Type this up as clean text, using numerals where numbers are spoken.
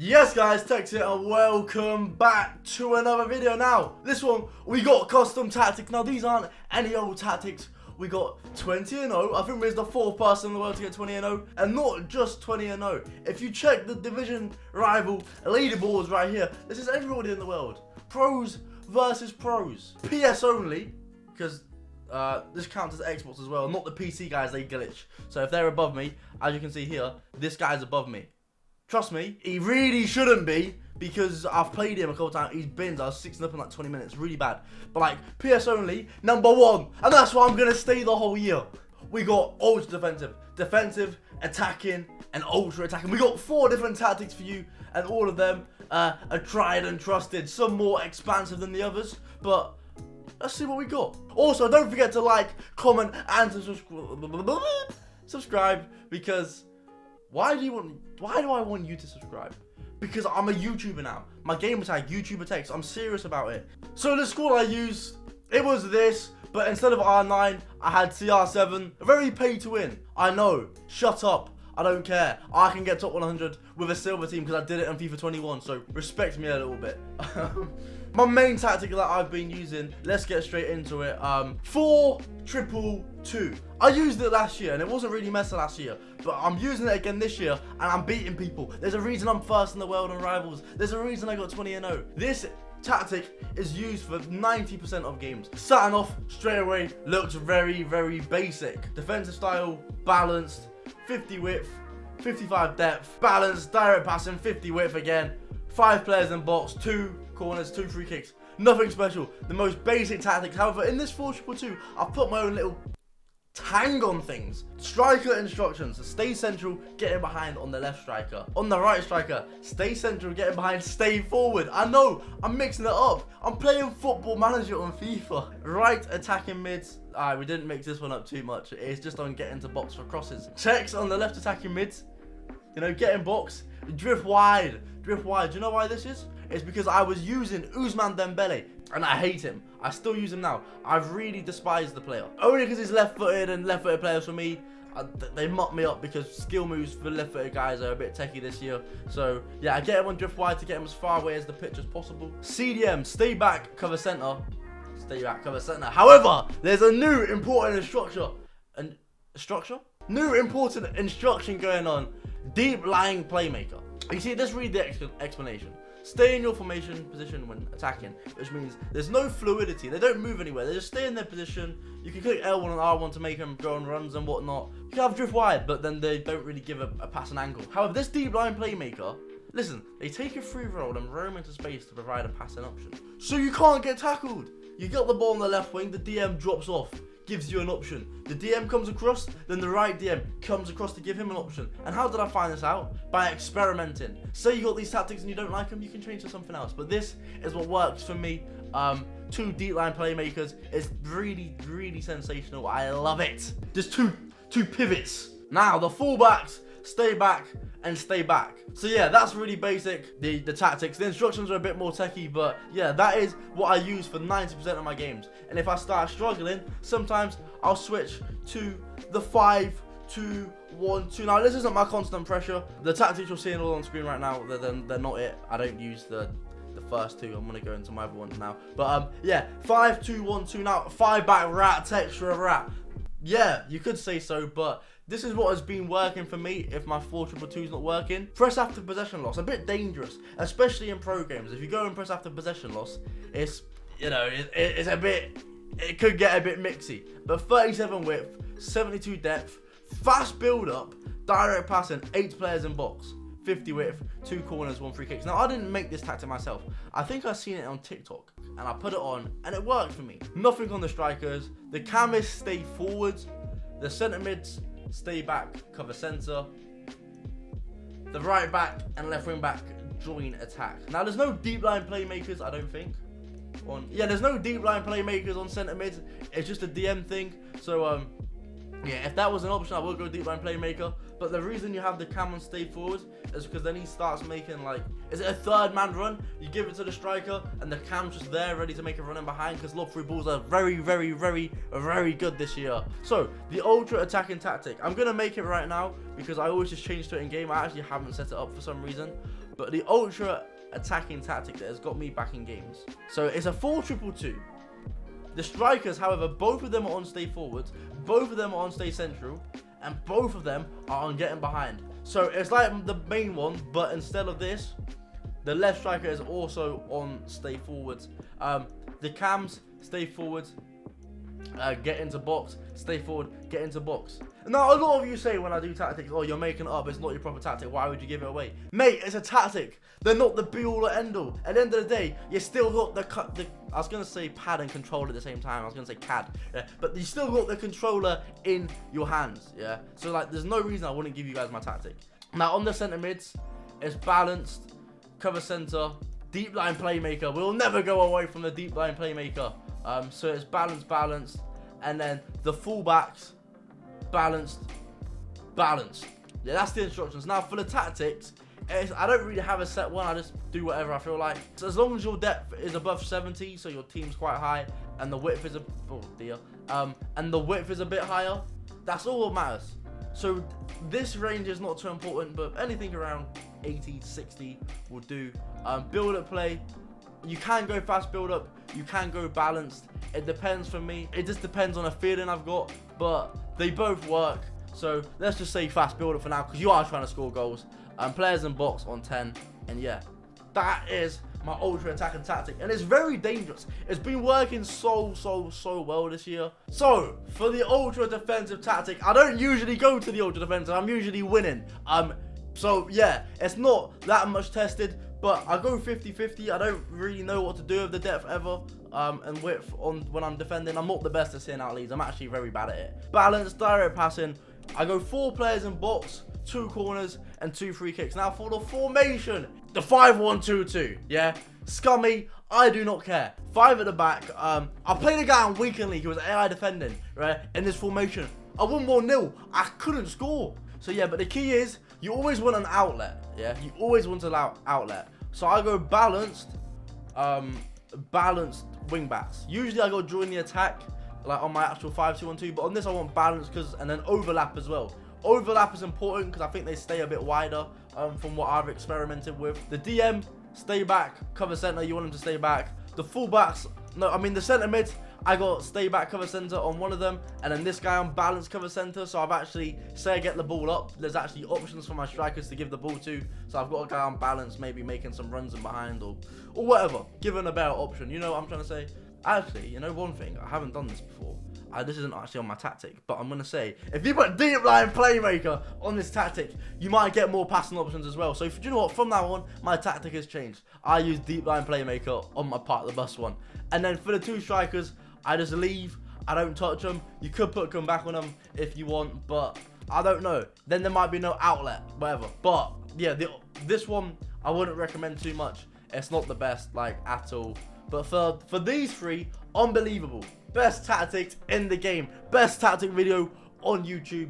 Yes guys, Tekkz here and welcome back to another video. Now, this one, we got custom tactics. Now, these aren't any old tactics. We got 20-0. I think we're the 4th person in the world to get 20-0. And not just 20-0. If you check the division rival leaderboards right here, this is everybody in the world. Pros versus pros. PS only, because this counts as Xbox as well. Not the PC guys, they glitch. So if they're above me, as you can see here, this guy's above me. Trust me, he really shouldn't be, because I've played him a couple times. He's bins. I was 6-0 up in like 20 minutes. Really bad. But like, PS only, #1. And that's why I'm going to stay the whole year. We got ultra defensive, defensive, attacking, and ultra attacking. We got 4 different tactics for you, and all of them are tried and trusted. Some more expansive than the others, but let's see what we got. Also, don't forget to like, comment, and subscribe, because why do I want you to subscribe? Because I'm a YouTuber now. My gamer tag, DhTekkz. I'm serious about it. So the squad I used, it was this, but instead of R9, I had CR7. Very pay to win. I know. Shut up. I don't care. I can get top 100 with a silver team because I did it on FIFA 21. So respect me a little bit. My main tactic that I've been using, let's get straight into it. 4-2-2. I used it last year and it wasn't really messing last year, but I'm using it again this year and I'm beating people. There's a reason I'm first in the world on rivals. There's a reason I got 20-0. This tactic is used for 90% of games. Starting off straight away, looks very, very basic. Defensive style, balanced, 50 width, 55 depth, balanced, direct passing, 50 width again, 5 players in box, 2 corners, 2 free kicks. Nothing special. The most basic tactics. However, in this 4-2-2, I've put my own little tang on things. Striker instructions: stay central, getting behind on the left striker. On the right striker, stay central, getting behind, stay forward. I know, I'm mixing it up. I'm playing Football Manager on FIFA. Right attacking mids. We didn't mix this one up too much. It's just on getting to box for crosses. Tekkz on the left attacking mids. You know, get in box, drift wide, drift wide. Do you know why this is? It's because I was using Ousmane Dembele, and I hate him. I still use him now. I've really despised the player. Only because he's left-footed, and left-footed players for me, they muck me up because skill moves for left-footed guys are a bit techie this year. So, yeah, I get him on drift wide to get him as far away as the pitch as possible. CDM, stay back, cover centre. Stay back, cover centre. However, there's a new important New important instruction going on. Deep lying playmaker. You see, let's read the explanation. Stay in your formation position when attacking, which means there's no fluidity. They don't move anywhere. They just stay in their position. You can click L1 and R1 to make them go on runs and whatnot. You can have drift wide, but then they don't really give a pass and angle. However, this deep line playmaker, listen, they take a free roll and roam into space to provide a passing option. So you can't get tackled. You got the ball on the left wing, the DM drops off, gives you an option. The DM comes across, then the right DM comes across to give him an option. And how did I find this out? By experimenting. Say you got these tactics and you don't like them, you can change to something else. But this is what works for me. 2 deep line playmakers is really, really sensational. I love it. Just two pivots. Now the fullbacks, stay back and stay back. So yeah, that's really basic, the tactics. The instructions are a bit more techie, but yeah, that is what I use for 90% of my games. And if I start struggling, sometimes I'll switch to the 5-2-1-2. Now this isn't my constant pressure. The tactics you're seeing all on screen right now, they're not it. I don't use the first 2. I'm gonna go into my other ones now. But yeah, 5-2-1-2. Now 5 back rat, texture rat. Yeah, you could say so, but this is what has been working for me if my 4-2-2 is not working. Press after possession loss, a bit dangerous, especially in pro games. If you go and press after possession loss, it's, you know, it's a bit, it could get a bit mixy. But 37 width, 72 depth, fast build up, direct passing, 8 players in box, 50 width, 2 corners, 1 free kicks. Now I didn't make this tactic myself. I think I seen it on TikTok and I put it on and it worked for me. Nothing on the strikers. The camists stay forwards. The centre mids stay back, cover centre. The right back and left wing back join attack. Now there's no deep line playmakers, I don't think. There's no deep line playmakers on centre mids. It's just a DM thing. So yeah, if that was an option, I would go deep line playmaker. But the reason you have the cam on stay forward is because then he starts making, like, is it a 3rd man run? You give it to the striker and the cam's just there ready to make a run in behind, because lob through balls are very, very, very, very good this year. So the ultra attacking tactic, I'm going to make it right now because I always just change to it in game. I actually haven't set it up for some reason. but the ultra attacking tactic that has got me back in games. So it's a 4-2-2-2. The strikers, however, both of them are on stay forwards, both of them are on stay central, and both of them are on getting behind. So it's like the main one, but instead of this, the left striker is also on stay forwards. The cams, stay forwards, get into box, stay forward, get into box. Now, a lot of you say when I do tactics, oh, you're making it up, it's not your proper tactic, why would you give it away? Mate, it's a tactic. They're not the be-all or end-all. At the end of the day, you still got the I was going to say pad and controller at the same time. I was going to say CAD. Yeah? But you still got the controller in your hands. Yeah. So, like, there's no reason I wouldn't give you guys my tactic. Now, on the centre mids, it's balanced, cover centre, deep line playmaker. We'll never go away from the deep line playmaker. So it's balanced, and then the fullbacks, balanced. Yeah, that's the instructions. Now for the tactics, I don't really have a set one. I just do whatever I feel like. So as long as your depth is above 70, so your team's quite high, and the width is and the width is a bit higher, that's all that matters. So this range is not too important, but anything around 80 to 60 will do. Build up play. You can go fast build up, you can go balanced. It depends for me. It just depends on a feeling I've got, but they both work. So let's just say fast build up for now, because you are trying to score goals. Players in box on 10, and yeah, that is my ultra attacking tactic, and it's very dangerous. It's been working so well this year. So for the ultra defensive tactic, I don't usually go to the ultra defensive. I'm usually winning. So yeah, it's not that much tested, but I go 50-50. I don't really know what to do with the depth ever, and width on when I'm defending. I'm not the best at seeing out leads. I'm actually very bad at it. Balanced, direct passing. I go 4 players in box, 2 corners, and 2 free kicks. Now for the formation, the 5-1-2-2. Yeah, scummy. I do not care. 5 at the back. I played a guy on weekend league who was AI defending, right? In this formation, I won 1-0. I couldn't score. So yeah, but the key is you always want an outlet. Yeah, you always want an outlet. So I go balanced wing backs. Usually I go join the attack, like on my actual 5-2-1-2, but on this I want balance and then overlap as well. Overlap is important because I think they stay a bit wider from what I've experimented with. The DM, stay back, cover center, you want them to stay back. The fullbacks, the center mids, I got stay back, cover center on one of them, and then this guy on balance, cover center. So I've actually, say I get the ball up, there's actually options for my strikers to give the ball to. So I've got a guy on balance, maybe making some runs in behind or whatever, given a better option. You know what I'm trying to say? Actually, you know one thing, I haven't done this before. This isn't actually on my tactic, but I'm going to say, if you put deep line playmaker on this tactic, you might get more passing options as well. So, do you know what? From now on, my tactic has changed. I use deep line playmaker on my part of the bus one. And then for the 2 strikers, I just leave. I don't touch them. You could put come back on them if you want, but I don't know. Then there might be no outlet, whatever. But, yeah, this one, I wouldn't recommend too much. It's not the best, like, at all. But for these 3, unbelievable. Best tactics in the game. Best tactic video on YouTube.